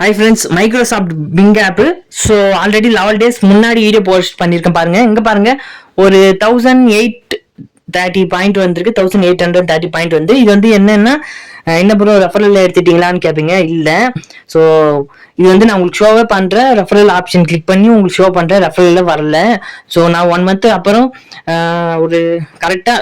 Hi friends, Microsoft ping ஆப்பு. So already 11 days முன்னாடி video post பண்ணியிருக்கேன் பாருங்க. இங்கே பாருங்க, ஒரு 1830 பாயிண்ட் வந்திருக்கு. 1830 பாயிண்ட் வந்து இது வந்து என்னன்னா, என்ன ப்ரோ ரெஃபரல் எடுத்துட்டீங்களான்னு கேட்பீங்க. இல்லை. ஸோ இது வந்து நான் உங்களுக்கு ஷோவே பண்ணுறேன். ரெஃபரல் ஆப்ஷன் கிளிக் பண்ணி உங்களுக்கு ஷோ பண்ணுறேன். ரெஃபரலில் வரல. ஸோ நான் 1 month அப்புறம் ஒரு கரெக்டாக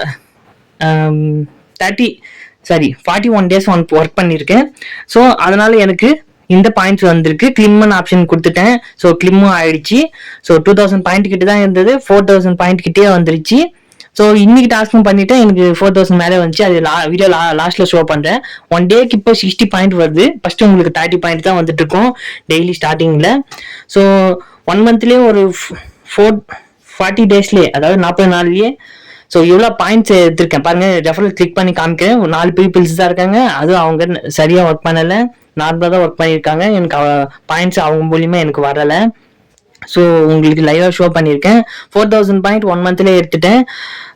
41 days ஒர்க் பண்ணியிருக்கேன். ஸோ அதனால எனக்கு இந்த பாயிண்ட்ஸ் வந்திருக்கு. கிளிம்னு ஆப்ஷன் கொடுத்துட்டேன். ஸோ கிளிம்மும் ஆயிடுச்சு. ஸோ 2000 பாயிண்ட் கிட்ட தான் இருந்தது, 4000 பாயிண்ட் கிட்டே வந்துருச்சு. ஸோ இன்னைக்கு டாஸ்க்கும் பண்ணிட்டேன், எனக்கு 4000 மேலே வந்துச்சு. அது வீடியோ லாஸ்ட்ல ஷோ பண்றேன். 1 டேக்கு இப்போ 60 பாயிண்ட் வருது. ஃபர்ஸ்ட் உங்களுக்கு 30 பாயிண்ட் தான் வந்துட்டு இருக்கும் டெய்லி ஸ்டார்டிங்ல. ஸோ 1 monthலேயே ஒரு 40 daysலேயே, அதாவது 40 நாள்லயே ஸோ இவ்வளோ பாயிண்ட்ஸ் எடுத்திருக்கேன் பாருங்க. ரெஃபரல் கிளிக் பண்ணி காமிக்கிறேன். 4 பீப்புள்ஸ் தான் இருக்காங்க. அதுவும் அவங்க சரியா ஒர்க் பண்ணலை, நார்மலாக தான் ஒர்க் பண்ணியிருக்காங்க. எனக்கு பாயிண்ட்ஸ் அவங்க மூலியமா எனக்கு வரலை. ஸோ உங்களுக்கு லைவாக ஷோ பண்ணியிருக்கேன். 4000 பாயிண்ட் 1 monthலேயே எடுத்துட்டேன்.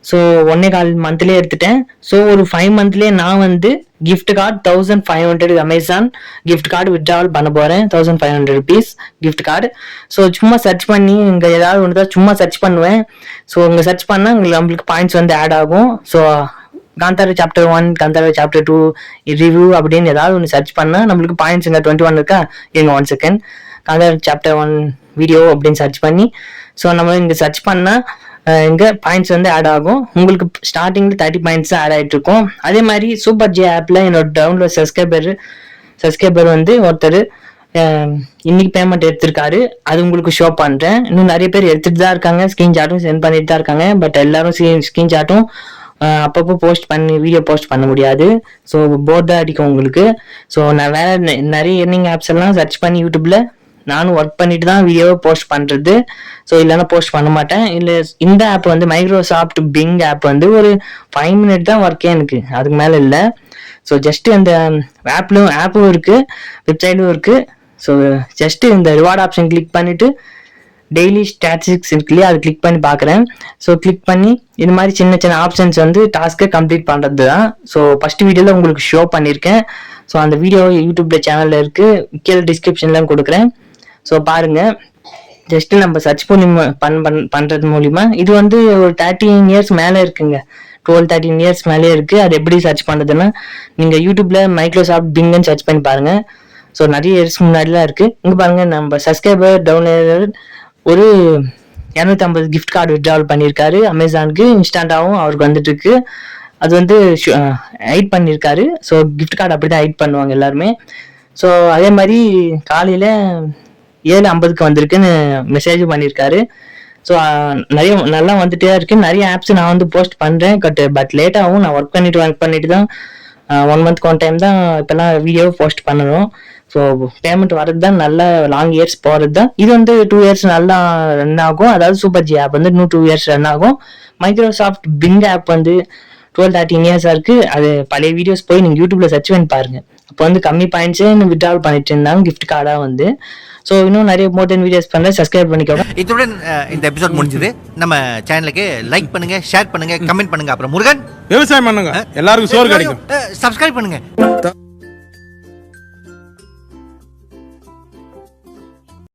ஸோ 1.25 monthலேயே எடுத்துட்டேன். ஸோ ஒரு 5 monthலேயே நான் வந்து gift card 1500 Amazon gift card withdrawal பண்ண போகிறேன். 1500 rupees கிஃப்ட் கார்டு. ஸோ சும்மா சர்ச் பண்ணி இங்கே ஏதாவது ஒன்று தான் சும்மா சர்ச் பண்ணுவேன். ஸோ இங்கே சர்ச் பண்ணால் நம்மளுக்கு பாயிண்ட்ஸ் வந்து ஆட் ஆகும். So Kantara chapter 1, Kantara chapter 2 review அப்படின்னு ஏதாவது ஒன்று சர்ச் பண்ணால் நம்மளுக்கு பாயிண்ட்ஸ் இங்கே 21 இருக்கா. இருங்க 1 second. காந்தாரா சாப்டர் 1 வீடியோ அப்படின்னு சர்ச் பண்ணி, ஸோ நம்ம இங்கே சர்ச் பண்ணால் இங்கே பாயிண்ட்ஸ் வந்து ஆட் ஆகும். உங்களுக்கு ஸ்டார்டிங்கில் 30 பாயிண்ட்ஸ் ஆட் ஆகிட்டு இருக்கும். அதே மாதிரி சூப்பர் ஜே ஆப்பில் என்னோட டவுன்லோட் சப்ஸ்கிரைபர் வந்து ஒருத்தர் இன்னைக்கு பேமெண்ட் எடுத்திருக்காரு. அது உங்களுக்கு ஷோ பண்ணுறேன். இன்னும் நிறைய பேர் எடுத்துகிட்டு தான் இருக்காங்க. ஸ்க்ரீன்ஷாட்டும் சென்ட் பண்ணிட்டு தான் இருக்காங்க. பட் எல்லாரும் ஸ்க்ரீன்ஷாட்டும் அப்பப்போ வீடியோ போஸ்ட் பண்ண முடியாது. ஸோ போர் தான் அடிக்கும் உங்களுக்கு. ஸோ நான் வேற நிறைய எர்னிங் ஆப்ஸ் எல்லாம் சர்ச் பண்ணி யூடியூப்ல நானும் ஒர்க் பண்ணிட்டு தான் வீடியோவை போஸ்ட் பண்றது. ஸோ இல்லைன்னா போஸ்ட் பண்ண மாட்டேன். இல்லை இந்த ஆப் வந்து மைக்ரோசாஃப்ட் பிங் ஆப் வந்து ஒரு 5 minute தான் ஒர்க்கே எனக்கு, அதுக்கு மேலே இல்லை. ஸோ ஜஸ்ட் அந்த ஆப்பும் இருக்கு, வெப்சைட்டும் இருக்கு. ஸோ ஜஸ்ட் இந்த ரிவார்ட் ஆப்ஷன் கிளிக் பண்ணிட்டு டெய்லி ஸ்டாட்டிஸ்டிக்ஸ் இருக்கு இல்லையா, அது கிளிக் பண்ணி பார்க்குறேன். ஸோ கிளிக் பண்ணி இது மாதிரி சின்ன சின்ன ஆப்ஷன்ஸ் வந்து டாஸ்க்கை கம்ப்ளீட் பண்ணுறது தான். ஸோ ஃபர்ஸ்ட் வீடியோவில் உங்களுக்கு ஷோ பண்ணியிருக்கேன். ஸோ அந்த வீடியோ யூடியூப்ல சேனலில் இருக்குது, கீழே டிஸ்கிரிப்ஷன்லாம் கொடுக்குறேன். ஸோ பாருங்க, ஜஸ்ட் நம்ம சர்ச் பண்ணி பண்ணுறது மூலிமா இது வந்து ஒரு 13 years மேலே இருக்குங்க. 12-13 years மேலே இருக்குது. அது எப்படி சர்ச் பண்ணுறதுன்னா, நீங்கள் யூடியூப்ல மைக்ரோசாஃப்ட் பிங்னு சர்ச் பண்ணி பாருங்க. ஸோ நிறைய இயர்ஸ் முன்னாடிலாம் இருக்குது. இங்கே பாருங்க, நம்ம சப்ஸ்கிரைபர் டவுன்லோட் ஒரு 250 கிஃப்ட் கார்டு வித்ட்ராவல் பண்ணியிருக்காரு அமேசானுக்கு. இன்ஸ்டன்டாகவும் அவருக்கு வந்துட்டு இருக்கு. அது வந்து ஹைட் பண்ணியிருக்காரு. ஸோ கிஃப்ட் கார்டு அப்படி தான் ஹைட் பண்ணுவாங்க எல்லாருமே. ஸோ அதே மாதிரி காலையில் 7:50 வந்திருக்குன்னு மெசேஜ் பண்ணியிருக்காரு. ஸோ நிறைய நல்லா வந்துட்டே இருக்கு. நிறைய ஆப்ஸ் நான் வந்து போஸ்ட் பண்ணுறேன். பட் லேட்டாகவும் நான் ஒர்க் பண்ணிட்டு தான் 1 month ஒன் டைம் தான் இப்போல்லாம் வீடியோ போஸ்ட் பண்ணணும். ஸோ பேமெண்ட் வர்றது தான் நல்ல லாங் இயர்ஸ் போகிறது தான். இது வந்து 2 years நல்லா ரன் ஆகும். அதாவது சூப்பர் ஜி ஆப் வந்து இன்னும் 2 years ரன் ஆகும். மைக்ரோசாஃப்ட் பிங் ஆப் வந்து 12-13 years இருக்கு. அது பழைய வீடியோஸ் போய் நீங்கள் யூடியூப்ல சர்ச் பண்ணி பாருங்க. அப்போ வந்து கம்மி பாயிண்ட்ஸே வித்ட்ராவல் பண்ணிட்டு இருந்தாங்க கிஃப்ட் கார்டாக வந்து. ஸோ இன்னும் நிறைய மோர் தென் வீடியோஸ் பண்ண சப்ஸ்கிரைப் பண்ணிக்கோங்க. இத்துடன் இந்த எபிசோட் முடிஞ்சது. நம்ம சேனலுக்கு லைக் பண்ணுங்க, ஷேர் பண்ணுங்க, கமெண்ட் பண்ணுங்க. அப்புறம் முருகன் விவசாயம் பண்ணுங்க, எல்லாருக்கும் சோறு கிடைக்கும். சப்ஸ்கிரைப் பண்ணுங்க.